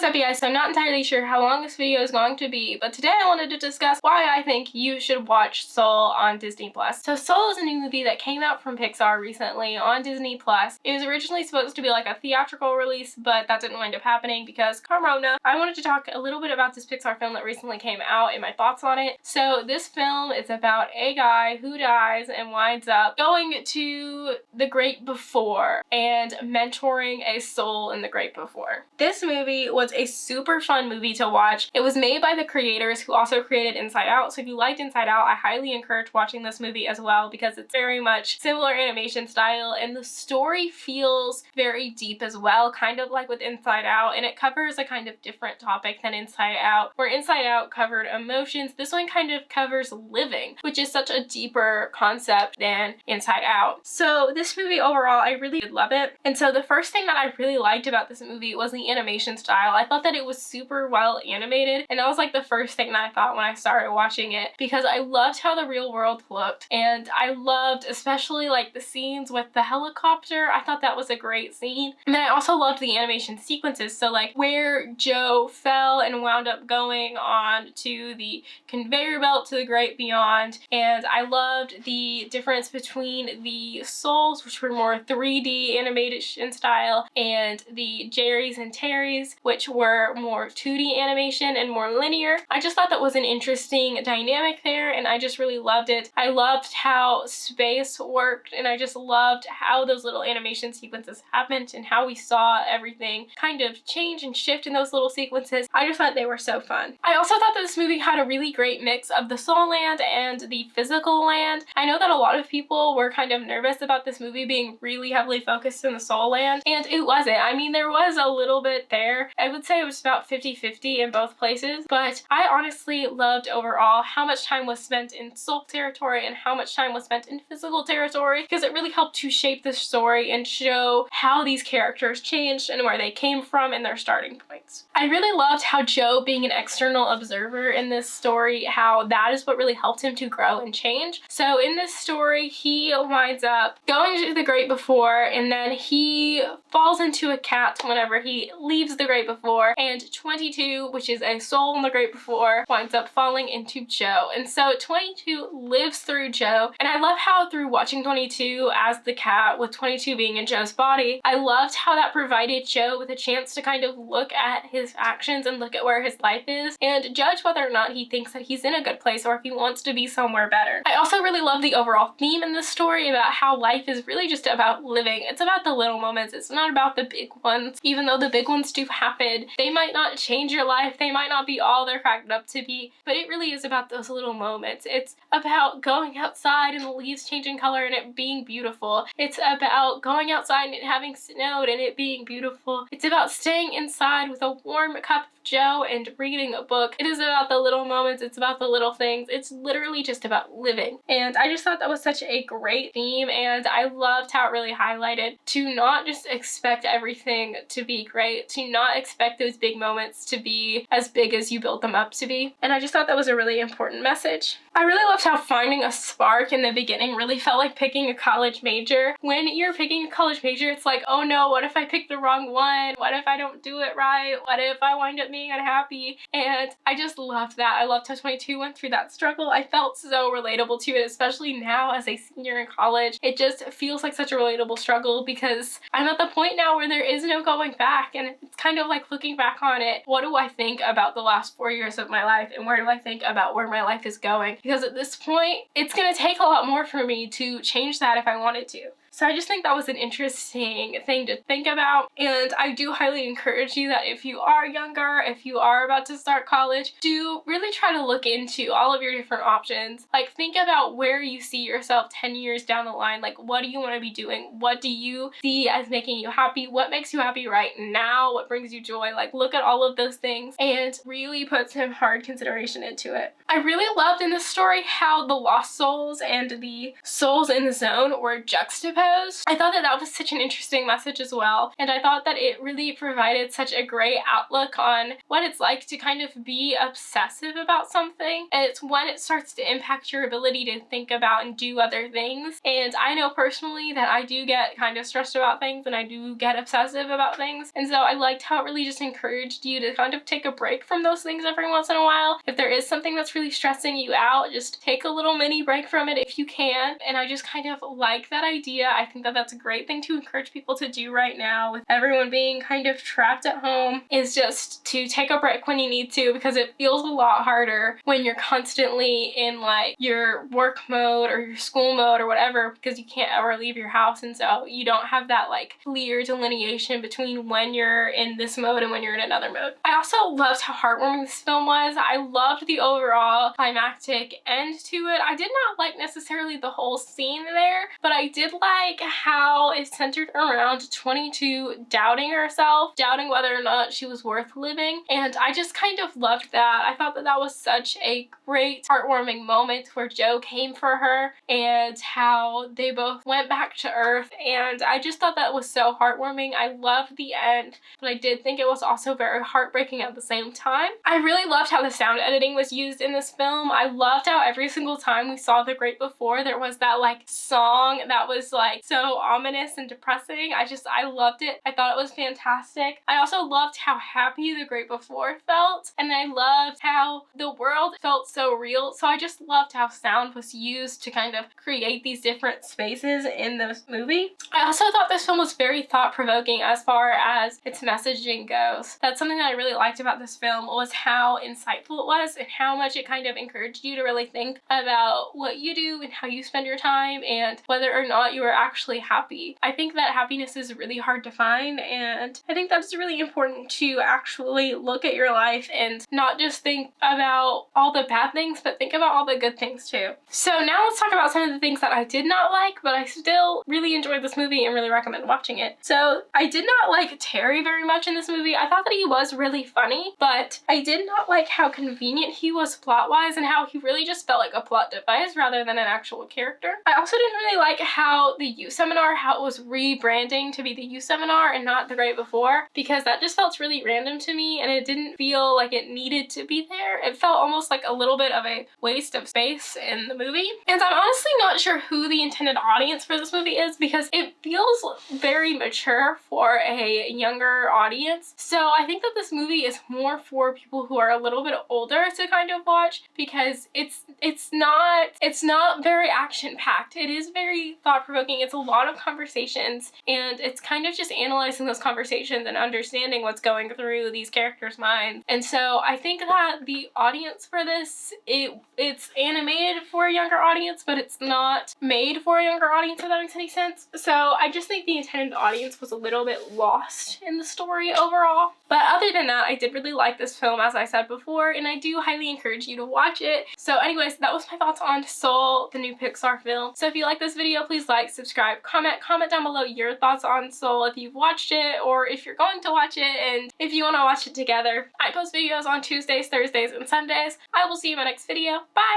up, you guys? So I'm not entirely sure how long this video is going to be, but today I wanted to discuss why I think you should watch Soul on Disney+. So Soul is a new movie that came out from PIXAR recently on Disney+. It was originally supposed to be like a theatrical release, but that didn't wind up happening because Corona. I wanted to talk a little bit about this PIXAR film that recently came out and my thoughts on it. So this film is about a guy who dies and winds up going to the great before and mentoring a soul in the great before. This movie was a super fun movie to watch. It was made by the creators who also created Inside Out, so if you liked Inside Out, I highly encourage watching this movie as well because it's very much similar animation style and the story feels very deep as well, kind of like with Inside Out, and it covers a kind of different topic than Inside Out. Where Inside Out covered emotions, this one kind of covers living, which is such a deeper concept than Inside Out. So this movie overall, I really did love it. And so the first thing that I really liked about this movie was the animation style. I thought that it was super well animated, and that was like the first thing that I thought when I started watching it because I loved how the real world looked, and I loved especially like the scenes with the helicopter. I thought that was a great scene. And then I also loved the animation sequences, so like where Joe fell and wound up going on to the conveyor belt to the great beyond. And I loved the difference between the souls, which were more 3D animation style, and the Jerry's and Terry's, which were more 2D animation and more linear. I just thought that was an interesting dynamic there, and I just really loved it. I loved how space worked, and I just loved how those little animation sequences happened and how we saw everything kind of change and shift in those little sequences. I just thought they were so fun. I also thought that this movie had a really great mix of the soul land and the physical land. I know that a lot of people were kind of nervous about this movie being really heavily focused in the soul land, and it wasn't. I mean, there was a little bit there. I would say it was about 50-50 in both places, but I honestly loved overall how much time was spent in soul territory and how much time was spent in physical territory because it really helped to shape the story and show how these characters changed and where they came from and their starting points. I really loved how Joe, being an external observer in this story, how that is what really helped him to grow and change. So in this story, he winds up going to the great before, and then he falls into a cat whenever he leaves the great before, and 22, which is a soul in the great before, winds up falling into Joe. And so 22 lives through Joe, and I love how through watching 22 as the cat, with 22 being in Joe's body, I loved how that provided Joe with a chance to kind of look at his actions and look at where his life is and judge whether or not he thinks that he's in a good place or if he wants to be somewhere better. I also really love the overall theme in this story about how life is really just about living. It's about the little moments. It's not about the big ones, even though the big ones do happen. They might not change your life. They might not be all they're cracked up to be, but it really is about those little moments. It's about going outside and the leaves changing color and it being beautiful. It's about going outside and it having snowed and it being beautiful. It's about staying inside with a warm cup of Joe and reading a book. It is about the little moments. It's about the little things. It's literally just about living. And I just thought that was such a great theme, and I loved how it really highlighted to not just expect everything to be great, to not expect those big moments to be as big as you build them up to be. And I just thought that was a really important message. I really loved how finding a spark in the beginning really felt like picking a college major. When you're picking a college major, it's like, oh no, what if I pick the wrong one? What if I don't do it right? What if I wind up being unhappy? And I just loved that. I loved how 22 went through that struggle. I felt so relatable to it, especially now as a senior in college. It just feels like such a relatable struggle because I'm at the point now where there is no going back, and it's kind of like looking back on it. What do I think about the last 4 years of my life, and where do I think about where my life is going? Because at this point, it's gonna take a lot more for me to change that if I wanted to. So I just think that was an interesting thing to think about, and I do highly encourage you that if you are younger, if you are about to start college, do really try to look into all of your different options. Like, think about where you see yourself 10 years down the line. Like, what do you want to be doing? What do you see as making you happy? What makes you happy right now? What brings you joy? Like, look at all of those things and really put some hard consideration into it. I really loved in this story how the lost souls and the souls in the zone were juxtaposed. goes. I thought that that was such an interesting message as well, and I thought that it really provided such a great outlook on what it's like to kind of be obsessive about something, and it's when it starts to impact your ability to think about and do other things. And I know personally that I do get kind of stressed about things, and I do get obsessive about things, and so I liked how it really just encouraged you to kind of take a break from those things every once in a while. If there is something that's really stressing you out, just take a little mini break from it if you can. And I just kind of like that idea. I think that that's a great thing to encourage people to do right now with everyone being kind of trapped at home, is just to take a break when you need to, because it feels a lot harder when you're constantly in like your work mode or your school mode or whatever, because you can't ever leave your house, and so you don't have that like clear delineation between when you're in this mode and when you're in another mode. I also loved how heartwarming this film was. I loved the overall climactic end to it. I did not like necessarily the whole scene there, but I did like how it centered around 22 doubting herself, doubting whether or not she was worth living, and I just kind of loved that. I thought that that was such a great heartwarming moment where Joe came for her and how they both went back to Earth, and I just thought that was so heartwarming. I loved the end, but I did think it was also very heartbreaking at the same time. I really loved how the sound editing was used in this film. I loved how every single time we saw The Great Before, there was that like song that was like so ominous and depressing. I loved it. I thought it was fantastic. I also loved how happy The Great Before felt, and I loved how the world felt so real. So I just loved how sound was used to kind of create these different spaces in this movie. I also thought this film was very thought-provoking as far as its messaging goes. That's something that I really liked about this film, was how insightful it was and how much it kind of encouraged you to really think about what you do and how you spend your time and whether or not you are actually happy. I think that happiness is really hard to find, and I think that's really important to actually look at your life and not just think about all the bad things, but think about all the good things too. So now let's talk about some of the things that I did not like, but I still really enjoyed this movie and really recommend watching it. So I did not like Terry very much in this movie. I thought that he was really funny, but I did not like how convenient he was plot-wise and how he really just felt like a plot device rather than an actual character. I also didn't really like how the youth seminar, how it was rebranding to be the youth seminar and not The Great Before, because that just felt really random to me and it didn't feel like it needed to be there. It felt almost like a little bit of a waste of space in the movie. And I'm honestly not sure who the intended audience for this movie is, because it feels very mature for a younger audience. So I think that this movie is more for people who are a little bit older to kind of watch, because it's not very action-packed. It is very thought-provoking. It's a lot of conversations, and it's kind of just analyzing those conversations and understanding what's going through these characters' minds. And so I think that the audience for this, it's animated for a younger audience, but it's not made for a younger audience, if that makes any sense. So I just think the intended audience was a little bit lost in the story overall. But other than that, I did really like this film, as I said before, and I do highly encourage you to watch it. So anyways, that was my thoughts on Soul, the new Pixar film. So if you like this video, please like, subscribe, comment down below your thoughts on Soul if you've watched it or if you're going to watch it, and if you want to watch it together. I post videos on Tuesdays, Thursdays, and Sundays. I will see you in my next video. Bye!